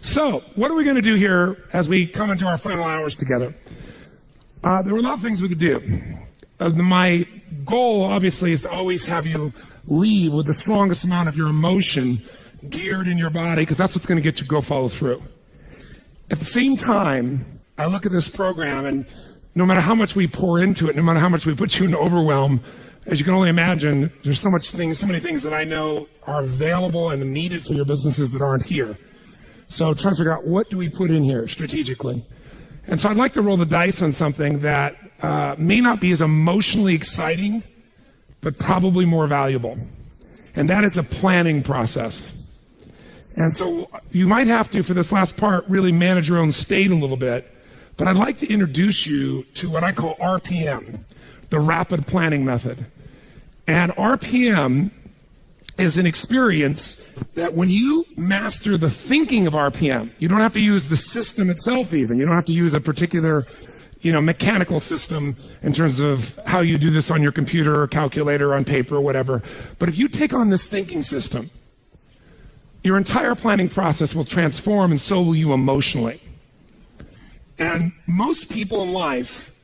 So, what are we going to do here as we come into our final hours together? There are a lot of things we could do. My goal, obviously, is to always have you leave with the strongest amount of your emotion geared in your body, because that's what's going to get you to go follow through. At the same time, I look at this program, and no matter how much we pour into it, no matter how much we put you in overwhelm, as you can only imagine, there's so many things that I know are available and needed for your businesses that aren't here. So trying to figure out, what do we put in here strategically? And so I'd like to roll the dice on something that may not be as emotionally exciting, but probably more valuable. And that is a planning process. And so you might have to, for this last part, really manage your own state a little bit. But I'd like to introduce you to what I call RPM, the rapid planning method. And RPM is an experience that when you master the thinking of RPM, you don't have to use the system itself even. You don't have to use a particular, mechanical system in terms of how you do this on your computer or calculator, on paper or whatever. But if you take on this thinking system, your entire planning process will transform, and so will you emotionally. And most people in life,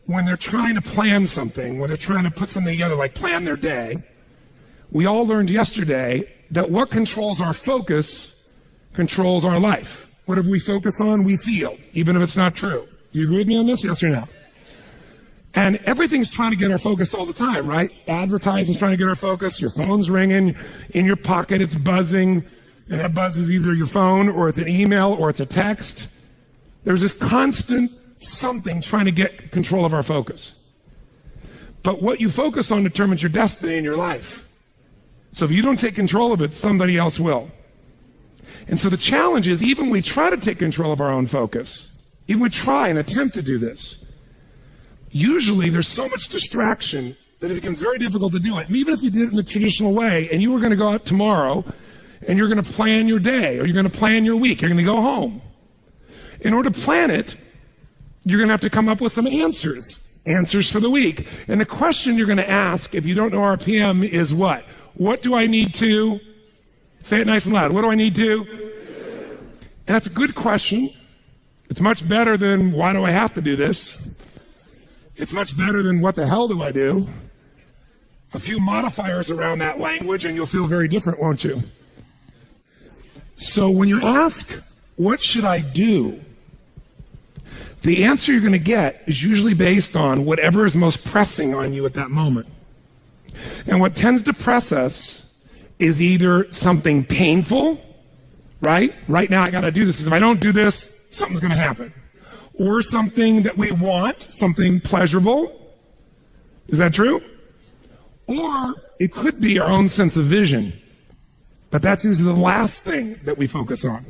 when they're trying to plan something, when they're trying to put something together, like plan their day, we all learned yesterday that what controls our focus controls our life. Whatever we focus on, we feel, even if it's not true. You agree with me on this? Yes or no? And everything's trying to get our focus all the time, right? Advertising's trying to get our focus. Your phone's ringing. In your pocket, it's buzzing. And that buzz is either your phone, or it's an email, or it's a text. There's this constant something trying to get control of our focus. But what you focus on determines your destiny in your life. So if you don't take control of it, somebody else will. And so the challenge is, even when we try to take control of our own focus, even when we try and attempt to do this, usually there's so much distraction that it becomes very difficult to do it. And even if you did it in the traditional way, and you were going to go out tomorrow, and you're going to plan your day, or you're going to plan your week, you're going to go home. In order to plan it, you're going to have to come up with some answers for the week. And the question you're going to ask, if you don't know RPM, is what? What do I need to? Say it nice and loud. What do I need to? And that's a good question. It's much better than, why do I have to do this? It's much better than, what the hell do I do? A few modifiers around that language and you'll feel very different, won't you? So when you ask, what should I do? The answer you're going to get is usually based on whatever is most pressing on you at that moment. And what tends to press us is either something painful, right? Right now I got to do this, because if I don't do this, something's going to happen. Or something that we want, something pleasurable. Is that true? Or it could be our own sense of vision. But that's usually the last thing that we focus on.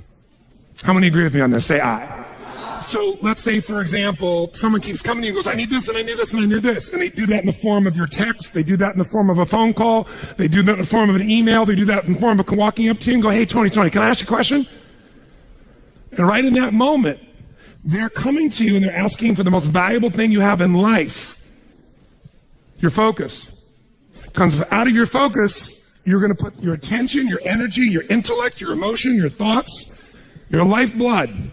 How many agree with me on this? Say aye. So let's say, for example, someone keeps coming to you and goes, I need this, and I need this, and I need this. And they do that in the form of your text. They do that in the form of a phone call. They do that in the form of an email. They do that in the form of walking up to you and go, hey, Tony, can I ask you a question? And right in that moment, they're coming to you and they're asking for the most valuable thing you have in life, your focus. Because out of your focus, you're going to put your attention, your energy, your intellect, your emotion, your thoughts, your lifeblood.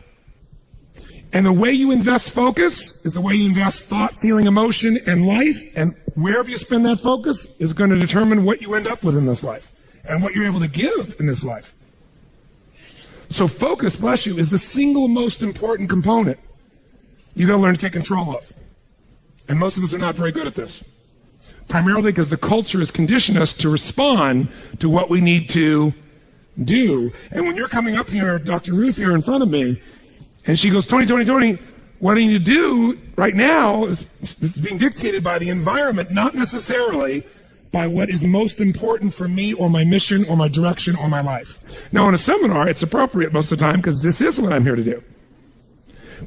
And the way you invest focus is the way you invest thought, feeling, emotion, and life. And wherever you spend that focus is going to determine what you end up with in this life and what you're able to give in this life. So focus, bless you, is the single most important component you got to learn to take control of. And most of us are not very good at this. Primarily because the culture has conditioned us to respond to what we need to do. And when you're coming up here, Dr. Ruth here in front of me, and she goes, Tony, what I need to do right now is being dictated by the environment, not necessarily by what is most important for me or my mission or my direction or my life. Now, in a seminar, it's appropriate most of the time because this is what I'm here to do.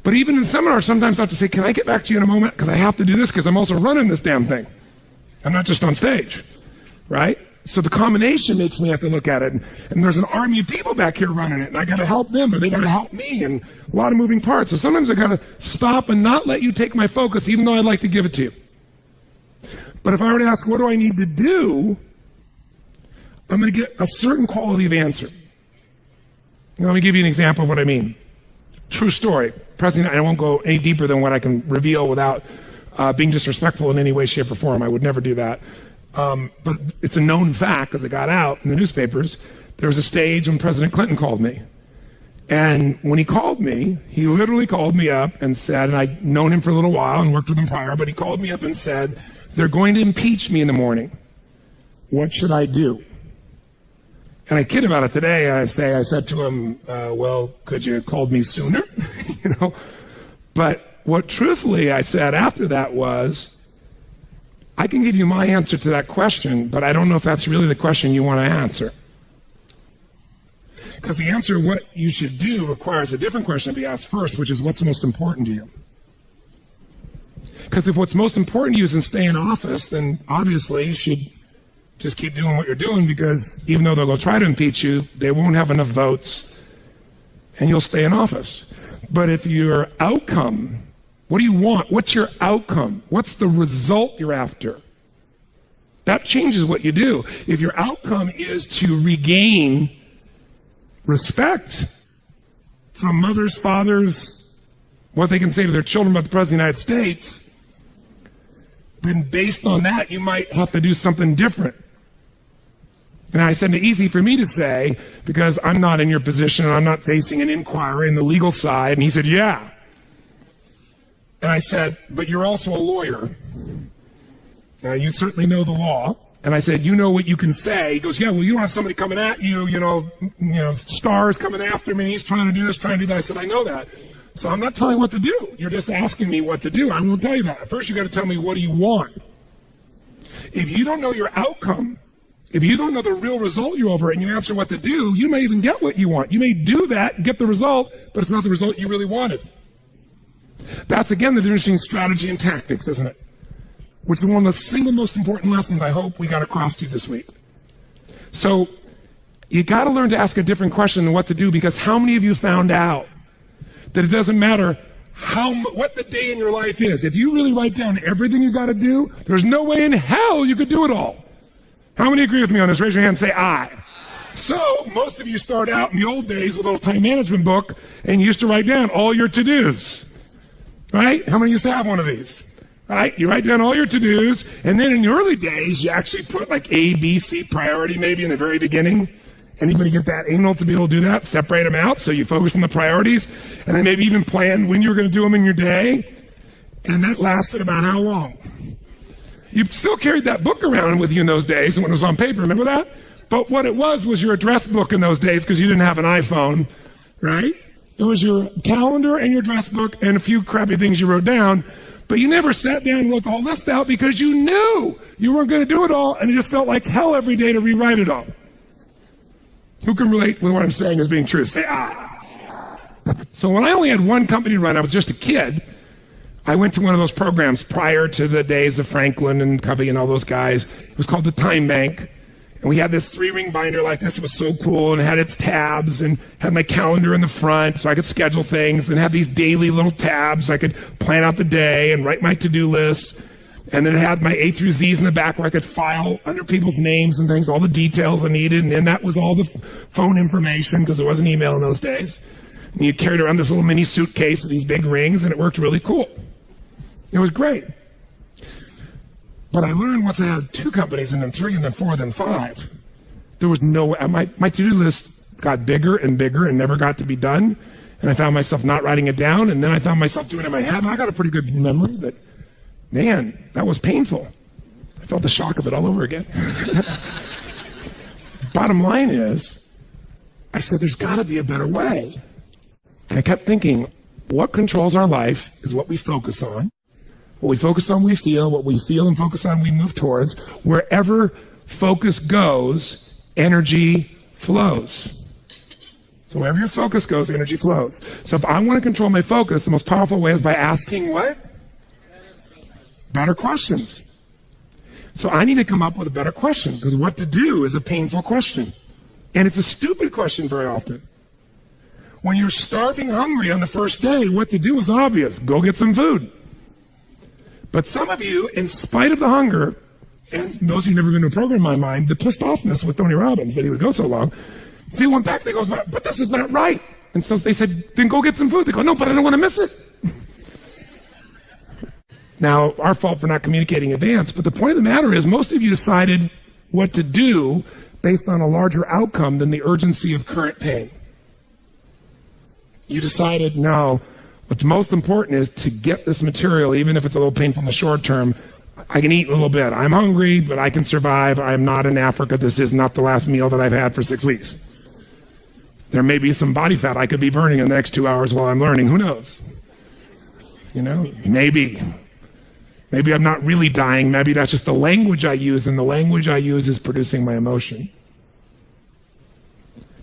But even in seminars, sometimes I have to say, can I get back to you in a moment? Because I have to do this because I'm also running this damn thing. I'm not just on stage, right? So the combination makes me have to look at it. And there's an army of people back here running it, and I got to help them, or they got to help me, and a lot of moving parts. So sometimes I got to stop and not let you take my focus, even though I'd like to give it to you. But if I were to ask, what do I need to do? I'm going to get a certain quality of answer. Let me give you an example of what I mean. True story. President, I won't go any deeper than what I can reveal without being disrespectful in any way, shape, or form. I would never do that. But it's a known fact, because it got out in the newspapers. There was a stage when President Clinton called me. And when he called me, he literally called me up and said, and I'd known him for a little while and worked with him prior, but he called me up and said, they're going to impeach me in the morning. What should I do? And I kid about it today. I said to him, well, could you have called me sooner? But what truthfully I said after that was, I can give you my answer to that question, but I don't know if that's really the question you want to answer. Because the answer, what you should do, requires a different question to be asked first, which is what's most important to you. Because if what's most important to you is to stay in office, then obviously you should just keep doing what you're doing, because even though they'll go try to impeach you, they won't have enough votes and you'll stay in office. But if your outcome, what do you want? What's your outcome? What's the result you're after? That changes what you do. If your outcome is to regain respect from mothers, fathers, what they can say to their children about the President of the United States, then based on that, you might have to do something different. And I said, it's easy for me to say, because I'm not in your position and I'm not facing an inquiry in the legal side. And he said, yeah. And I said, but you're also a lawyer. Now, you certainly know the law. And I said, you know what you can say. He goes, yeah, well, you don't have somebody coming at you, stars coming after me. He's trying to do this, trying to do that. I said, I know that. So I'm not telling you what to do. You're just asking me what to do. I'm going to tell you that. First, you got to tell me, what do you want? If you don't know your outcome, if you don't know the real result you're over and you answer what to do, you may even get what you want. You may do that and get the result, but it's not the result you really wanted. That's, again, the difference between strategy and tactics, isn't it? Which is one of the single most important lessons I hope we got across to you this week. So you got to learn to ask a different question than what to do, because how many of you found out that it doesn't matter what the day in your life is? If you really write down everything you got to do, there's no way in hell you could do it all. How many agree with me on this? Raise your hand and say aye. So most of you start out in the old days with a little time management book and you used to write down all your to-dos, right? How many used to have one of these? Right? You write down all your to-dos, and then in the early days, you actually put like A, B, C priority maybe in the very beginning. Anybody get that anal to be able to do that? Separate them out so you focus on the priorities, and then maybe even plan when you were going to do them in your day. And that lasted about how long? You still carried that book around with you in those days when it was on paper, remember that? But what it was your address book in those days, because you didn't have an iPhone, right? It was your calendar and your address book and a few crappy things you wrote down. But you never sat down and wrote the whole list out, because you knew you weren't going to do it all, and it just felt like hell every day to rewrite it all. Who can relate with what I'm saying as being true? Say, ah. So when I only had one company to run, I was just a kid, I went to one of those programs prior to the days of Franklin and Covey and all those guys. It was called the Time Bank. And we had this 3-ring binder like this. It was so cool, and it had its tabs and had my calendar in the front so I could schedule things, and have these daily little tabs. I could plan out the day and write my to-do list. And then it had my A through Z's in the back where I could file under people's names and things, all the details I needed. And then that was all the phone information, because there wasn't email in those days. And you carried around this little mini suitcase with these big rings, and it worked really cool. It was great. But I learned once I had 2 companies, and then 3, and then 4, and then 5. There was no, my to-do list got bigger and bigger and never got to be done. And I found myself not writing it down, and then I found myself doing it in my head. And I got a pretty good memory, but man, that was painful. I felt the shock of it all over again. Bottom line is, I said, there's got to be a better way. And I kept thinking, what controls our life is what we focus on. What we focus on, we feel. What we feel and focus on, we move towards. Wherever focus goes, energy flows. So wherever your focus goes, energy flows. So if I want to control my focus, the most powerful way is by asking what? Better questions. So I need to come up with a better question, because what to do is a painful question. And it's a stupid question very often. When you're starving hungry on the first day, what to do is obvious. Go get some food. But some of you, in spite of the hunger, and those of you who've never been to a program in my mind, the pissed offness with Tony Robbins that he would go so long, So he went back, they go, but this is not right. And so they said, then go get some food. They go, no, but I don't want to miss it. Now, our fault for not communicating in advance, but the point of the matter is most of you decided what to do based on a larger outcome than the urgency of current pain. You decided, no, what's most important is to get this material, even if it's a little painful in the short term. I can eat a little bit. I'm hungry, but I can survive. I'm not in Africa. This is not the last meal that I've had for 6 weeks. There may be some body fat I could be burning in the next 2 hours while I'm learning. Who knows? You know, maybe I'm not really dying. Maybe that's just the language I use, and the language I use is producing my emotion.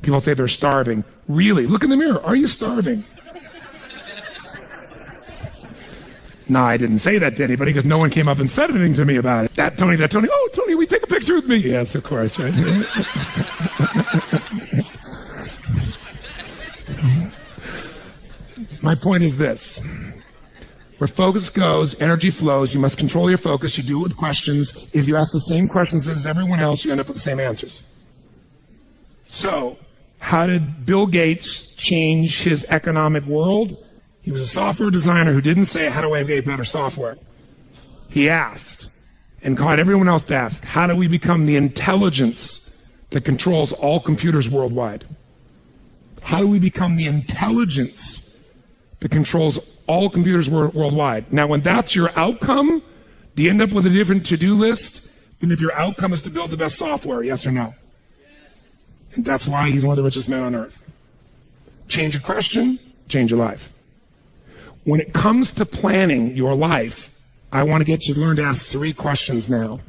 People say they're starving. Really? Look in the mirror. Are you starving? No, I didn't say that to anybody because no one came up and said anything to me about it. That Tony. Oh, Tony, will you take a picture with me? Yes, of course, right? My point is this. Where focus goes, energy flows. You must control your focus. You do it with questions. If you ask the same questions as everyone else, you end up with the same answers. So, how did Bill Gates change his economic world? He was a software designer who didn't say, how do I make better software? He asked, and caught everyone else to ask, how do we become the intelligence that controls all computers worldwide? How do we become the intelligence that controls all computers worldwide? Now, when that's your outcome, do you end up with a different to-do list than if your outcome is to build the best software, yes or no? Yes. And that's why he's one of the richest men on earth. Change your question, change your life. When it comes to planning your life, I want to get you to learn to ask 3 questions now.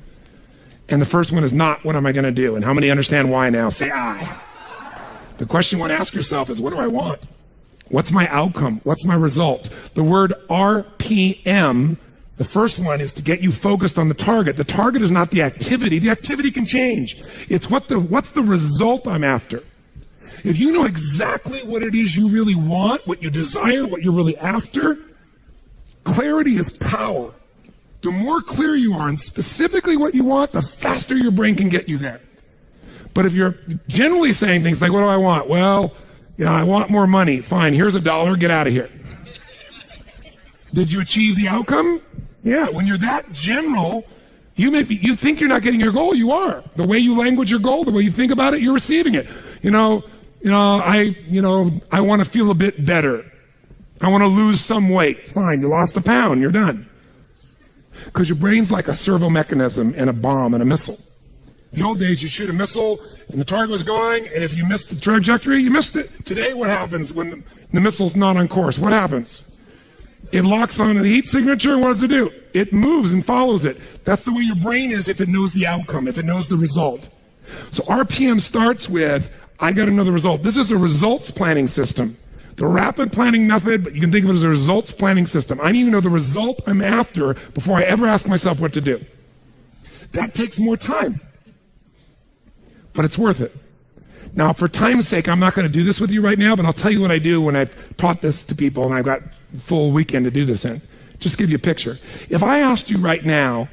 And the first one is not, what am I going to do? And how many understand why now? Say, I. The question you want to ask yourself is, what do I want? What's my outcome? What's my result? The word RPM, the first one is to get you focused on the target. The target is not the activity. The activity can change. It's what's the result I'm after. If you know exactly what it is you really want, what you desire, what you're really after, clarity is power. The more clear you are on specifically what you want, the faster your brain can get you there. But if you're generally saying things like, what do I want? Well, I want more money. Fine, here's $1, get out of here. Did you achieve the outcome? Yeah, when you're that general, you think you're not getting your goal, you are. The way you language your goal, the way you think about it, you're receiving it. I want to feel a bit better. I want to lose some weight. Fine, you lost a pound, you're done. Because your brain's like a servo mechanism and a bomb and a missile. In the old days, you shoot a missile, and the target was going, and if you missed the trajectory, you missed it. Today, what happens when the missile's not on course? What happens? It locks on the heat signature, and what does it do? It moves and follows it. That's the way your brain is if it knows the outcome, if it knows the result. So RPM starts with, I got to know the result. This is a results planning system. The rapid planning method, but you can think of it as a results planning system. I need to know the result I'm after before I ever ask myself what to do. That takes more time. But it's worth it. Now, for time's sake, I'm not going to do this with you right now, but I'll tell you what I do when I've taught this to people and I've got a full weekend to do this in. Just give you a picture. If I asked you right now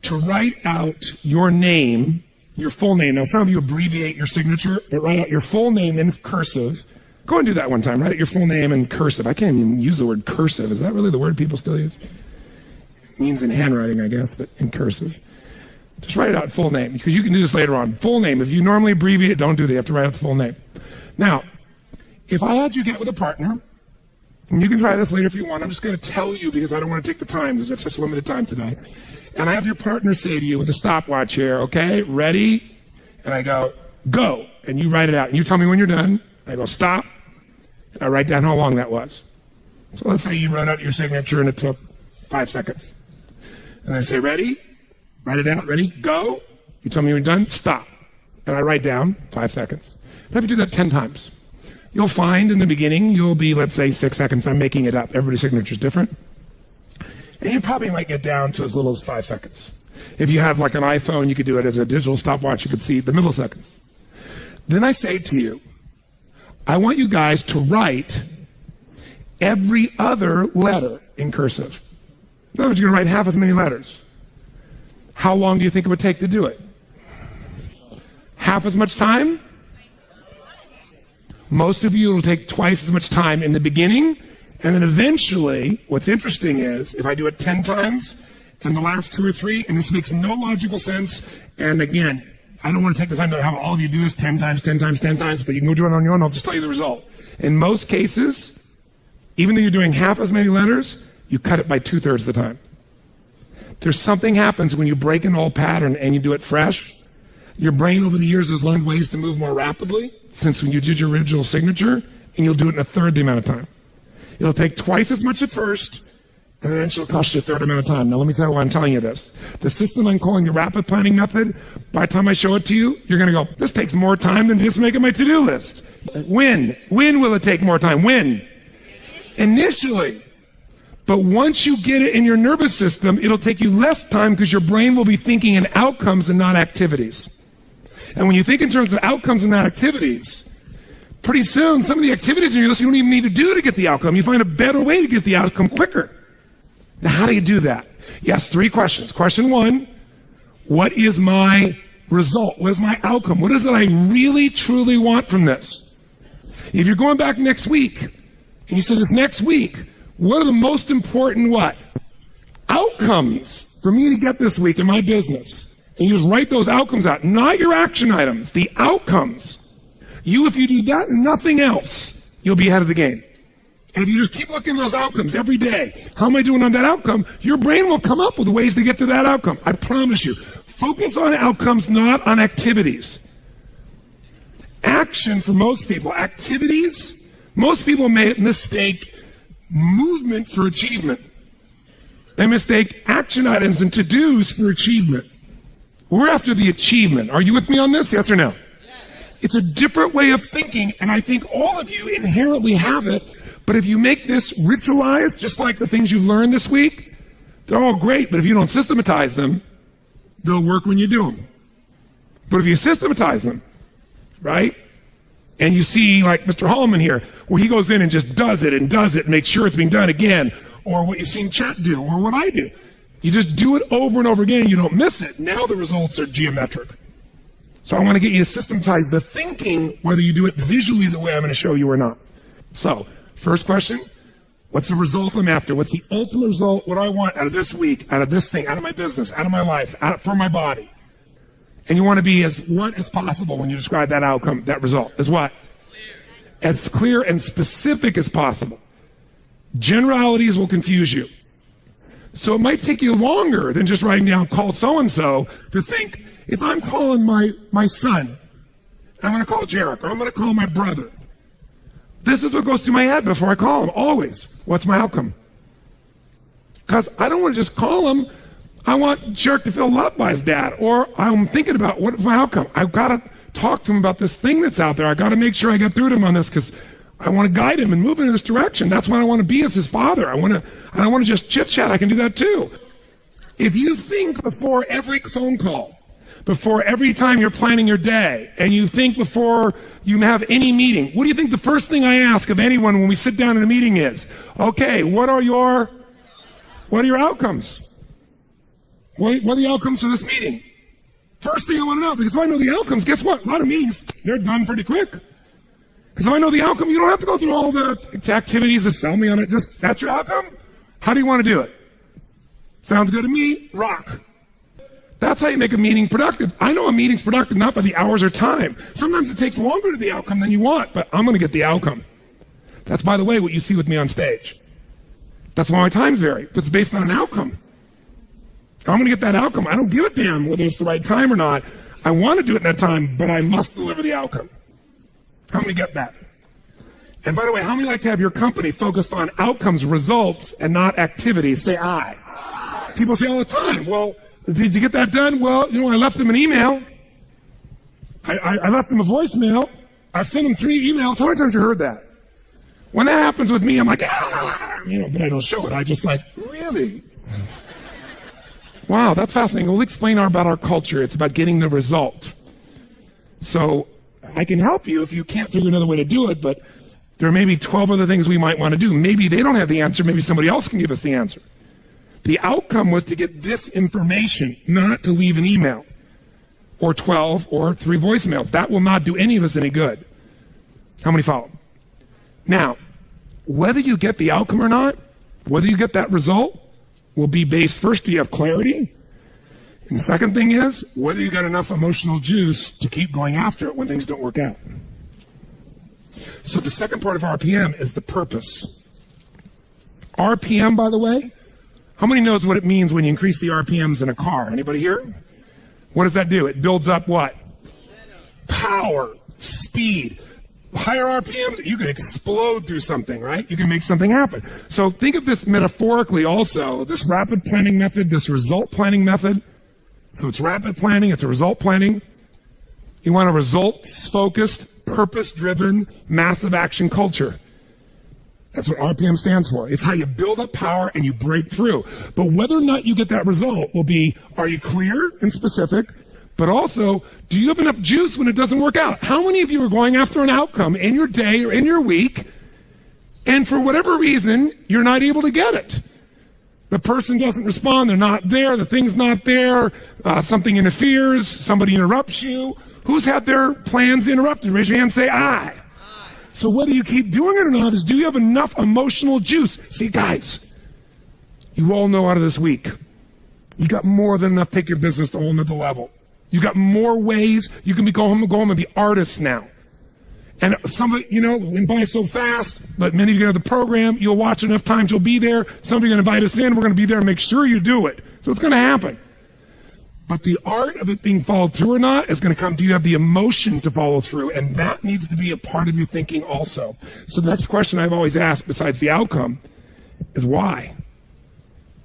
to write out your name, your full name. Now, some of you abbreviate your signature, but write out your full name in cursive. Go and do that one time. Write out your full name in cursive. I can't even use the word cursive. Is that really the word people still use? It means in handwriting, I guess, but in cursive. Just write it out full name, because you can do this later on. Full name. If you normally abbreviate, don't do that. You have to write out the full name. Now, if I had you get with a partner, and you can try this later if you want, I'm just going to tell you because I don't want to take the time because we have such limited time today. And I have your partner say to you with a stopwatch here, okay, ready? And I go, go. And you write it out. And you tell me when you're done. I go, stop. And I write down how long that was. So let's say you wrote out your signature and it took 5 seconds. And I say, ready? Write it out. Ready? Go. You tell me when you're done. Stop. And I write down 5 seconds. I have to do that 10 times. You'll find in the beginning, you'll be, let's say, 6 seconds. I'm making it up. Everybody's signature is different. And you probably might get down to as little as 5 seconds. If you have like an iPhone, you could do it as a digital stopwatch. You could see the milliseconds. Then I say to you, I want you guys to write every other letter in cursive. In other words, you're going to write half as many letters. How long do you think it would take to do it? Half as much time? Most of you, it'll take twice as much time in the beginning, and then eventually, what's interesting is, if I do it 10 times, and the last 2 or 3, and this makes no logical sense, and again, I don't want to take the time to have all of you do this 10 times, 10 times, 10 times, but you can go do it on your own, I'll just tell you the result. In most cases, even though you're doing half as many letters, you cut it by 2/3 of the time. There's something happens when you break an old pattern and you do it fresh. Your brain over the years has learned ways to move more rapidly since when you did your original signature, and you'll do it in 1/3 the amount of time. It'll take twice as much at first, and then it'll cost you 1/3 amount of time. Now let me tell you why I'm telling you this. The system I'm calling the rapid planning method, by the time I show it to you, you're going to go, this takes more time than just making my to-do list. When? When will it take more time? When? Initially. But once you get it in your nervous system, it'll take you less time because your brain will be thinking in outcomes and not activities. And when you think in terms of outcomes and not activities, pretty soon some of the activities in your list you don't even need to do to get the outcome. You find a better way to get the outcome quicker. Now, how do you do that? Yes, 3 questions. Question 1, what is my result? What is my outcome? What is it I really, truly want from this? If you're going back next week, and you said this next week, what are the most important outcomes for me to get this week in my business? And you just write those outcomes out, not your action items, the outcomes. If you do that and nothing else, you'll be ahead of the game. And if you just keep looking at those outcomes every day, how am I doing on that outcome? Your brain will come up with ways to get to that outcome. I promise you. Focus on outcomes, not on activities. Action for most people, activities, most people mistake movement for achievement. They mistake action items and to-dos for achievement. We're after the achievement. Are you with me on this? Yes or no? Yes. It's a different way of thinking, and I think all of you inherently have it, but if you make this ritualized, just like the things you've learned this week, they're all great, but if you don't systematize them, they'll work when you do them. But if you systematize them, right? And you see, like Mr. Hallman here, where he goes in and just does it and makes sure it's being done again, or what you've seen Chet do, or what I do. You just do it over and over again, you don't miss it. Now the results are geometric. So I want to get you to systematize the thinking, whether you do it visually the way I'm going to show you or not. So, first question, what's the result I'm after? What's the ultimate result? What do I want out of this week, out of this thing, out of my business, out of my life, for my body? And you want to be as blunt as possible when you describe that outcome, that result. As what? As clear and specific as possible. Generalities will confuse you. So it might take you longer than just writing down call so-and-so to think, if I'm calling my son, I'm going to call Jarek, or I'm going to call my brother. This is what goes through my head before I call him, always. What's my outcome? Because I don't want to just call him. I want Jarek to feel loved by his dad. Or I'm thinking about what's my outcome. I've got to talk to him about this thing that's out there. I've got to make sure I get through to him on this because I want to guide him and move in this direction. That's what I want to be as his father. I don't want to just chit-chat. I can do that too. If you think before every phone call, before every time you're planning your day, and you think before you have any meeting, what do you think the first thing I ask of anyone when we sit down in a meeting is? Okay, what are your outcomes? What are the outcomes of this meeting? First thing I want to know, because if I know the outcomes, guess what? A lot of meetings, they're done pretty quick. Because if I know the outcome, you don't have to go through all the activities to sell me on it. Just, that's your outcome? How do you want to do it? Sounds good to me. Rock. That's how you make a meeting productive. I know a meeting's productive not by the hours or time. Sometimes it takes longer to the outcome than you want, but I'm going to get the outcome. That's, by the way, what you see with me on stage. That's why my times vary. But it's based on an outcome. I'm going to get that outcome. I don't give a damn whether it's the right time or not. I want to do it in that time, but I must deliver the outcome. How many get that? And by the way, how many like to have your company focused on outcomes, results, and not activities? Say aye. People say all the time, well, did you get that done? Well, I left them an email. I left them a voicemail. I've sent them 3 emails. How many times you heard that? When that happens with me, I'm like, but I don't show it. I just like, really? Wow, that's fascinating. We'll explain about our culture. It's about getting the result. So I can help you if you can't figure another way to do it, but there may be 12 other things we might want to do. Maybe they don't have the answer. Maybe somebody else can give us the answer. The outcome was to get this information, not to leave an email or 12 or 3 voicemails. That will not do any of us any good. How many follow? Now, whether you get the outcome or not, whether you get that result, will be based, first, do you have clarity? And the second thing is, whether you got enough emotional juice to keep going after it when things don't work out. So the second part of RPM is the purpose. RPM, by the way, how many knows what it means when you increase the RPMs in a car? Anybody here? What does that do? It builds up what? Power, speed. Higher RPMs, you can explode through something, right? You can make something happen. So think of this metaphorically also, this rapid planning method, this result planning method. So it's rapid planning, it's a result planning. You want a results-focused, purpose-driven, massive action culture. That's what RPM stands for. It's how you build up power and you break through. But whether or not you get that result will be, are you clear and specific? But also, do you have enough juice when it doesn't work out? How many of you are going after an outcome in your day or in your week, and for whatever reason, you're not able to get it? The person doesn't respond, they're not there, the thing's not there, something interferes, somebody interrupts you. Who's had their plans interrupted? Raise your hand and say, I. So whether you keep doing it or not is, do you have enough emotional juice? See, guys, you all know out of this week, you got more than enough to take your business to a whole nother level. You got more ways. You can go home and be artists now. And somebody, went by so fast, but many of you get into the program, you'll watch enough times, you'll be there. Somebody's going to invite us in, we're going to be there and make sure you do it. So it's going to happen. But the art of it being followed through or not is going to come, do you have the emotion to follow through? And that needs to be a part of your thinking also. So the next question I've always asked, besides the outcome, is why?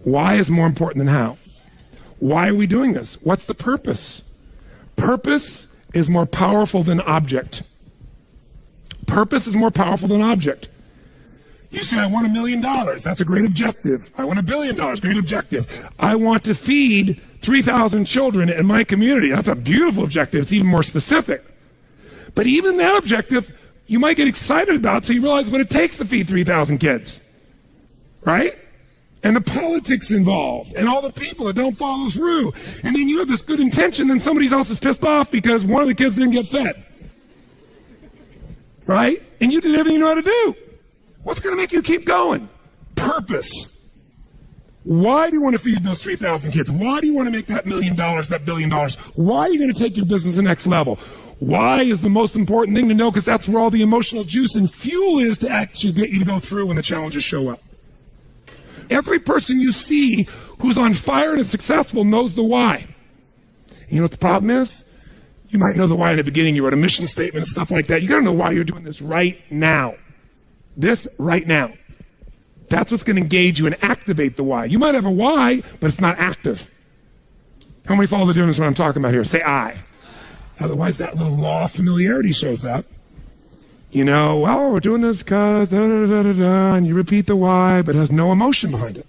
Why is more important than how? Why are we doing this? What's the purpose? Purpose is more powerful than object. Purpose is more powerful than object. You say, I want $1 million. That's a great objective. I want $1 billion. Great objective. I want to feed 3,000 children in my community. That's a beautiful objective. It's even more specific. But even that objective, you might get excited about, so you realize what it takes to feed 3,000 kids. Right? And the politics involved, and all the people that don't follow through. And then you have this good intention, and somebody else is pissed off because one of the kids didn't get fed. Right? And you did everything you know how to do. What's going to make you keep going? Purpose. Why do you want to feed those 3,000 kids? Why do you want to make that $1 million, that $1 billion? Why are you going to take your business to the next level? Why is the most important thing to know, because that's where all the emotional juice and fuel is to actually get you to go through when the challenges show up. Every person you see who's on fire and is successful knows the why. And you know what the problem is? You might know the why in the beginning. You wrote a mission statement and stuff like that. You got to know why you're doing this right now. This right now. That's what's going to engage you and activate the why. You might have a why, but it's not active. How many follow the difference what I'm talking about here? Say I. Otherwise, that little law of familiarity shows up. We're doing this because and you repeat the why, but it has no emotion behind it.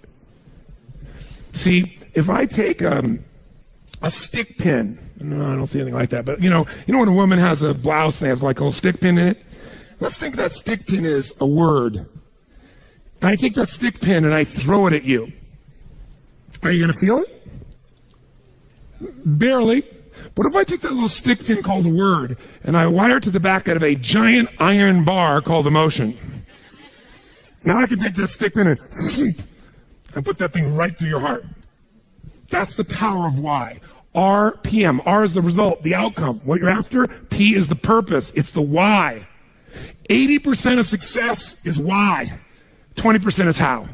See, if I take a stick pin, no, I don't see anything like that, but when a woman has a blouse and they have like a little stick pin in it, let's think that stick pin is a word. And I take that stick pin and I throw it at you. Are you going to feel it? Barely. What if I take that little stick pin called a word and I wire it to the back out of a giant iron bar called emotion? Now I can take that stick pin and put that thing right through your heart. That's the power of why. RPM. R is the result, the outcome, what you're after. P is the purpose. It's the why. 80% of success is why. 20% is how.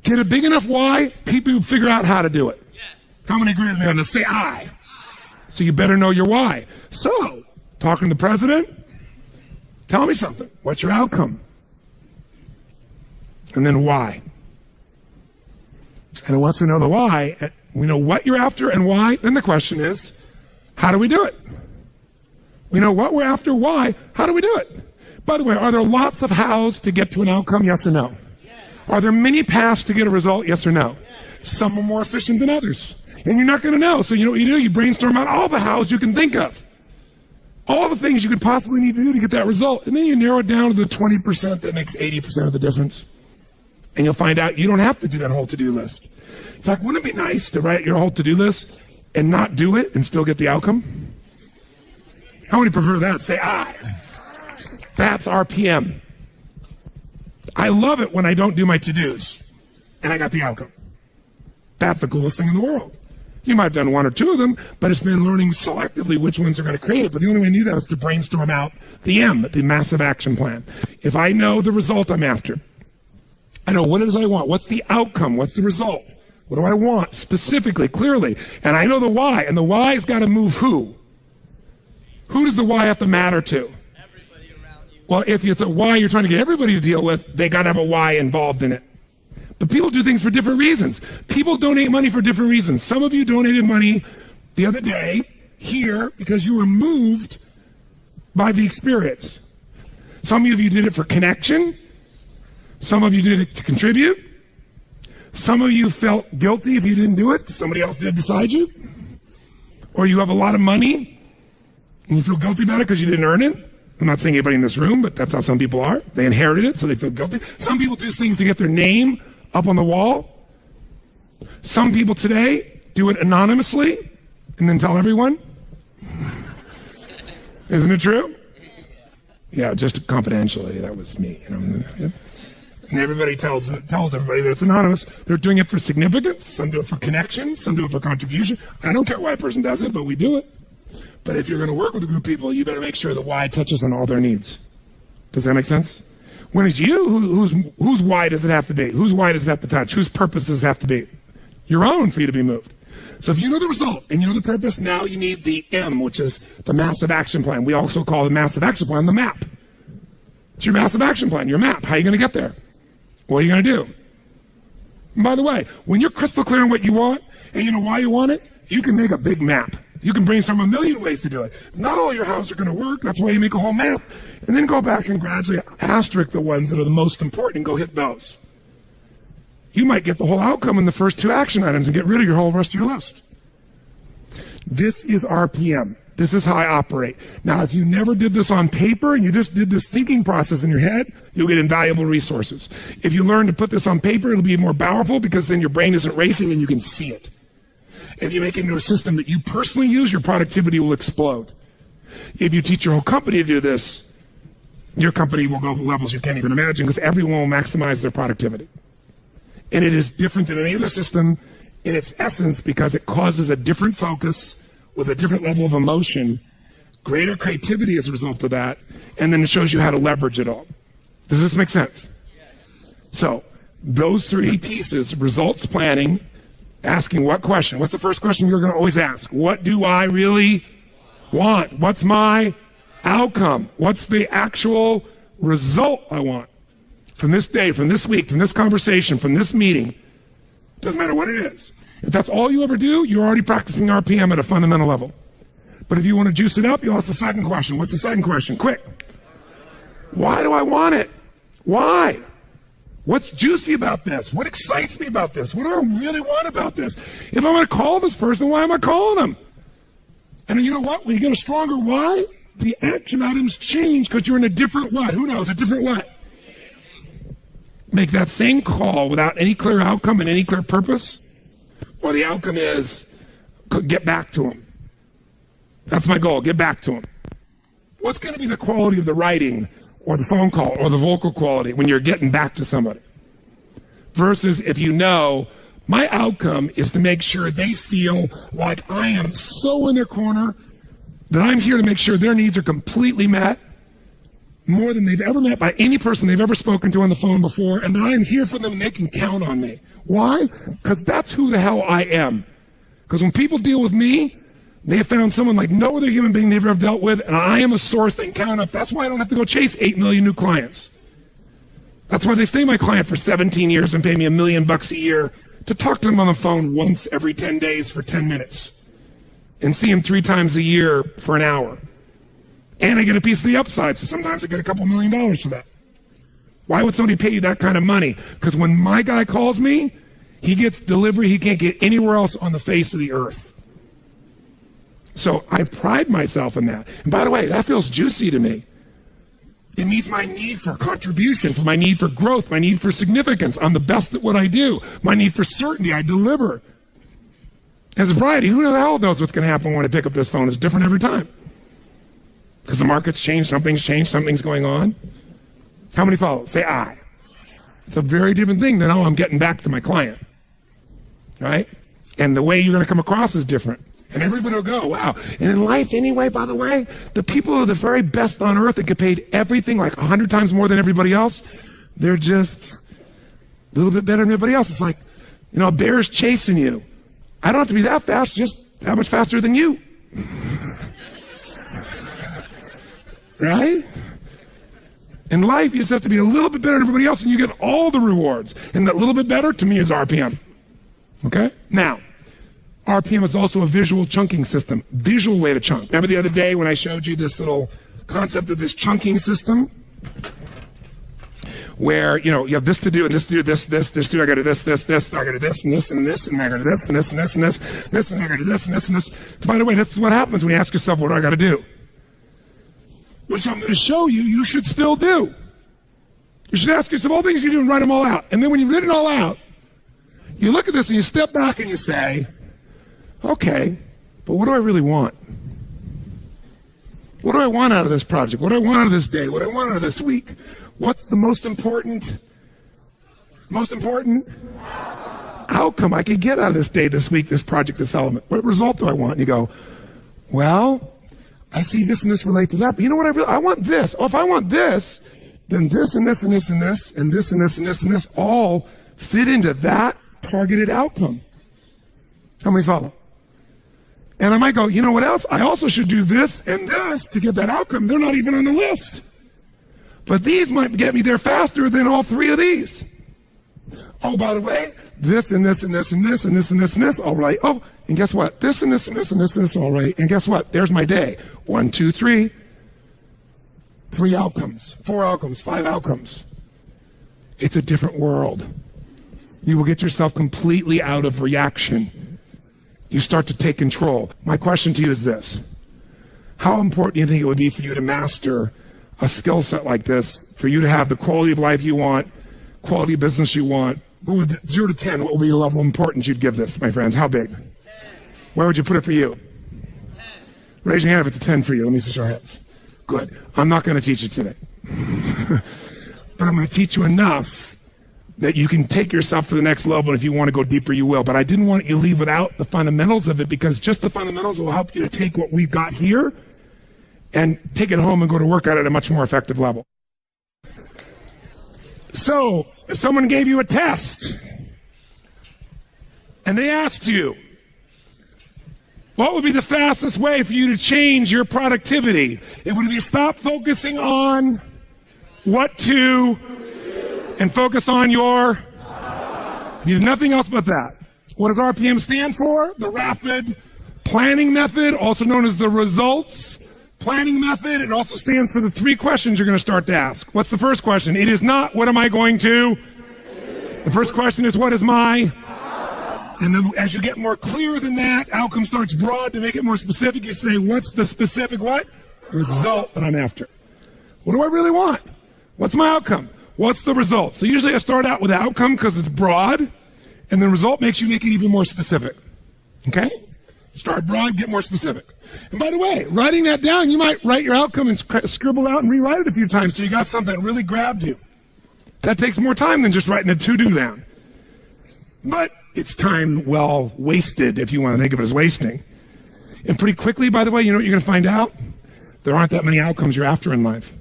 Get a big enough why, people will figure out how to do it. Yes. How many agree with me on this? Say I. So you better know your why. So, talking to the president, tell me something. What's your outcome? And then why? And once we know the why, we know what you're after and why, then the question is, how do we do it? We know what we're after, why, how do we do it? By the way, are there lots of hows to get to an outcome, yes or no? Yes. Are there many paths to get a result, yes or no? Yes. Some are more efficient than others. And you're not going to know. So you know what you do? You brainstorm out all the hows you can think of. All the things you could possibly need to do to get that result. And then you narrow it down to the 20% that makes 80% of the difference. And you'll find out you don't have to do that whole to-do list. In fact, wouldn't it be nice to write your whole to-do list and not do it and still get the outcome? How many prefer that? Say I. That's RPM. I love it when I don't do my to-dos and I got the outcome. That's the coolest thing in the world. You might have done one or two of them, but it's been learning selectively which ones are going to create it. But the only way I knew that was to brainstorm out the M, the massive action plan. If I know the result I'm after, I know what it is I want. What's the outcome? What's the result? What do I want specifically, clearly? And I know the why, and the why's got to move who? Who does the why have to matter to? Everybody around you. Well, if it's a why you're trying to get everybody to deal with, they got to have a why involved in it. But people do things for different reasons. People donate money for different reasons. Some of you donated money the other day here because you were moved by the experience. Some of you did it for connection. Some of you did it to contribute. Some of you felt guilty if you didn't do it. Somebody else did beside you. Or you have a lot of money and you feel guilty about it because you didn't earn it. I'm not saying anybody in this room, but that's how some people are. They inherited it, so they feel guilty. Some people do things to get their name up on the wall. Some people today do it anonymously and then tell everyone. Isn't it true? Yeah, just confidentially. That was me. And everybody tells everybody that it's anonymous. They're doing it for significance. Some do it for connection. Some do it for contribution. I don't care why a person does it, but we do it. But if you're going to work with a group of people, you better make sure the why touches on all their needs. Does that make sense? When it's you, whose why does it have to be? Whose why does it have to touch? Whose purpose does it have to be? Your own, for you to be moved. So if you know the result and you know the purpose, now you need the M, which is the massive action plan. We also call the massive action plan the map. It's your massive action plan, your map. How are you going to get there? What are you going to do? And by the way, when you're crystal clear on what you want and you know why you want it, you can make a big map. You can brainstorm a million ways to do it. Not all your houses are going to work. That's why you make a whole map. And then go back and gradually asterisk the ones that are the most important and go hit those. You might get the whole outcome in the first two action items and get rid of your whole rest of your list. This is RPM. This is how I operate. Now, if you never did this on paper and you just did this thinking process in your head, you'll get invaluable resources. If you learn to put this on paper, it'll be more powerful because then your brain isn't racing and you can see it. If you make it into a system that you personally use, your productivity will explode. If you teach your whole company to do this, your company will go to levels you can't even imagine because everyone will maximize their productivity. And it is different than any other system in its essence because it causes a different focus with a different level of emotion, greater creativity as a result of that, and then it shows you how to leverage it all. Does this make sense? So those three pieces, results planning, asking what question? What's the first question you're going to always ask? What do I really want? What's my outcome? What's the actual result I want from this day, from this week, from this conversation, from this meeting? Doesn't matter what it is. If that's all you ever do, you're already practicing RPM at a fundamental level. But if you want to juice it up, you ask the second question. What's the second question? Quick. Why do I want it? Why? What's juicy about this? What excites me about this? What do I really want about this? If I'm going to call this person, why am I calling them? And you know what? When you get a stronger why, the action items change because you're in a different what? Who knows? A different what? Make that same call without any clear outcome and any clear purpose. Or the outcome is get back to them. That's my goal. Get back to them. What's going to be the quality of the writing or the phone call or the vocal quality when you're getting back to somebody? Versus if you know my outcome is to make sure they feel like I am so in their corner that I'm here to make sure their needs are completely met, more than they've ever met by any person they've ever spoken to on the phone before, and that I am here for them and they can count on me. Why? Because that's who the hell I am. Because when people deal with me, they have found someone like no other human being they've ever dealt with, and I am a source they can count on. That's why I don't have to go chase 8 million new clients. That's why they stay my client for 17 years and pay me $1 million a year to talk to them on the phone once every 10 days for 10 minutes and see them 3 times a year for an hour. And I get a piece of the upside, so sometimes I get a couple $1 million for that. Why would somebody pay you that kind of money? Because when my guy calls me, he gets delivery he can't get anywhere else on the face of the earth. So I pride myself in that. And by the way, that feels juicy to me. It meets my need for contribution, for my need for growth, my need for significance. I'm the best at what I do. My need for certainty, I deliver. As a variety, who the hell knows what's going to happen when I pick up this phone? It's different every time. Because the market's changed, something's going on. How many follow? Say I. It's a very different thing than, oh, I'm getting back to my client. Right? And the way you're going to come across is different. And everybody will go, wow. And in life anyway, by the way, the people who are the very best on earth that get paid everything like 100 times more than everybody else, they're just a little bit better than everybody else. It's like, a bear's chasing you. I don't have to be that fast, just that much faster than you. Right? In life, you just have to be a little bit better than everybody else, and you get all the rewards. And that little bit better, to me, is RPM. Okay? Now, RPM is also a visual chunking system. Visual way to chunk. Remember the other day when I showed you this little concept of this chunking system? Where, you have this to do, and this to do, this to do, I gotta do this, I gotta do this, and this, and this, and I gotta do this, and this, and this, and this, and I gotta do this, and this, and this. By the way, this is what happens when you ask yourself, what do I gotta do? Which I'm gonna show you, you should still do. You should ask yourself all the things you do and write them all out. And then when you've written it all out, you look at this and you step back and you say, okay, but what do I really want? What do I want out of this project? What do I want out of this day? What do I want out of this week? What's the most important outcome I could get out of this day, this week, this project, this element? What result do I want? And you go, well, I see this and this relate to that, but you know what I want this. Oh, if I want this, then this and this and this and this and this and this and this and this all fit into that targeted outcome. How many follow? And I might go, you know what else? I also should do this and this to get that outcome. They're not even on the list. But these might get me there faster than all three of these. Oh, by the way, this and this and this and this and this and this and this, all right. Oh, and guess what? This and this and this and this and this, all right. And guess what? There's my day. 1, 2, 3. 3 outcomes, 4 outcomes, 5 outcomes. It's a different world. You will get yourself completely out of reaction. You start to take control. My question to you is this. How important do you think it would be for you to master a skill set like this, for you to have the quality of life you want, quality of business you want? 0 to 10, what would be the level of importance you'd give this, my friends? How big? 10. Where would you put it for you? 10. Raise your hand if it's a 10 for you. Let me see your hands. Good. I'm not going to teach you today. But I'm going to teach you enough that you can take yourself to the next level, and if you want to go deeper, you will. But I didn't want you to leave without the fundamentals of it, because just the fundamentals will help you to take what we've got here and take it home and go to work at it at a much more effective level. So, if someone gave you a test, and they asked you, what would be the fastest way for you to change your productivity? It would be stop focusing on what to and focus on your. You have nothing else but that. What does RPM stand for? The Rapid Planning Method, also known as the Results Planning Method. It also stands for the 3 questions you're going to start to ask. What's the first question? It is not, what am I going to? The first question is, what is my? And then as you get more clear than that, outcome starts broad. To make it more specific, you say, what's the specific what? Result that I'm after. What do I really want? What's my outcome? What's the result? So usually I start out with the outcome because it's broad, and the result makes you make it even more specific. Okay? Start broad, get more specific. And by the way, writing that down, you might write your outcome and scribble out and rewrite it a few times so you got something that really grabbed you. That takes more time than just writing a to-do down. But it's time well wasted, if you want to think of it as wasting. And pretty quickly, by the way, you know what you're going to find out? There aren't that many outcomes you're after in life.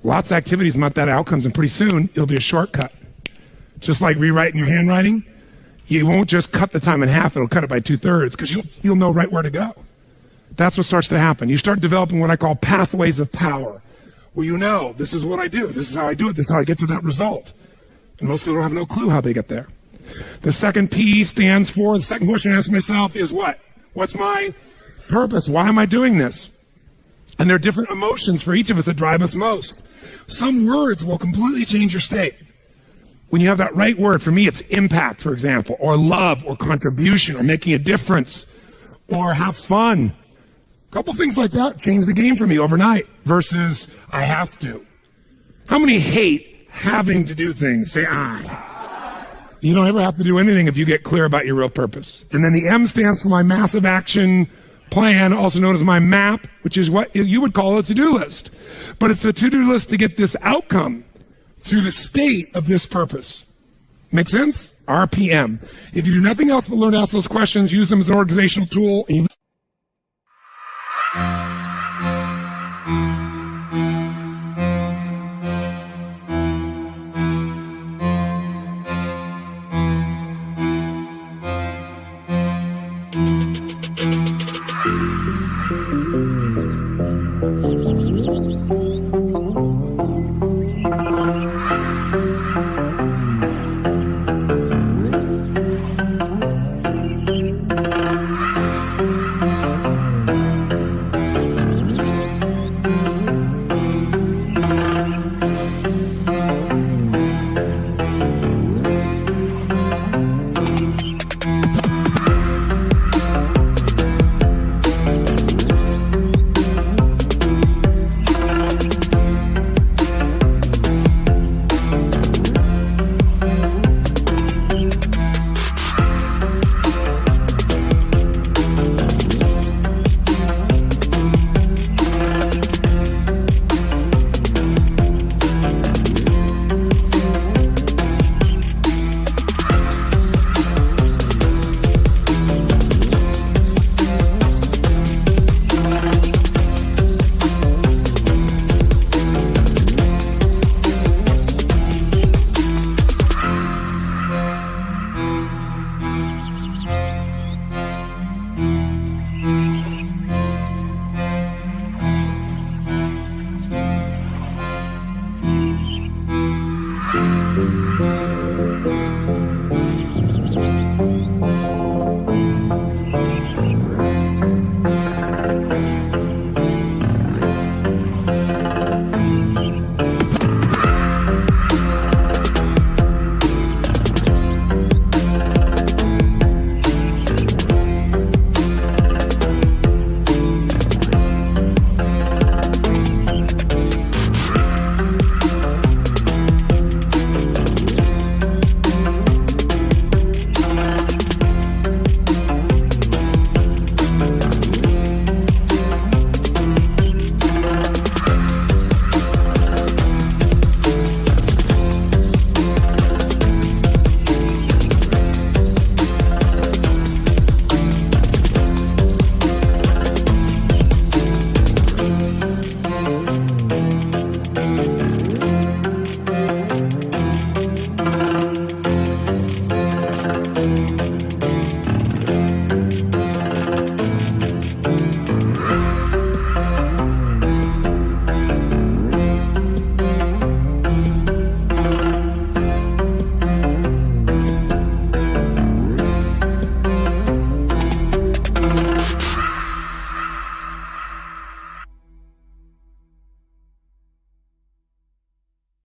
Lots of activities, not that outcomes, and pretty soon it'll be a shortcut. Just like rewriting your handwriting, you won't just cut the time in half, it'll cut it by 2/3 because you'll know right where to go. That's what starts to happen. You start developing what I call pathways of power, where you know, this is what I do, this is how I do it, this is how I get to that result. And most people have no clue how they get there. The second P stands for, the second question I ask myself is what? What's my purpose? Why am I doing this? And there are different emotions for each of us that drive us most. Some words will completely change your state. When you have that right word, for me it's impact, for example, or love, or contribution, or making a difference, or have fun. A couple things like that change the game for me overnight versus I have to. How many hate having to do things? Say I. You don't ever have to do anything if you get clear about your real purpose. And then the M stands for my massive action plan, also known as my map, which is what you would call a to-do list. But it's the to-do list to get this outcome through the state of this purpose. Make sense? RPM. If you do nothing else but learn to ask those questions, use them as an organizational tool.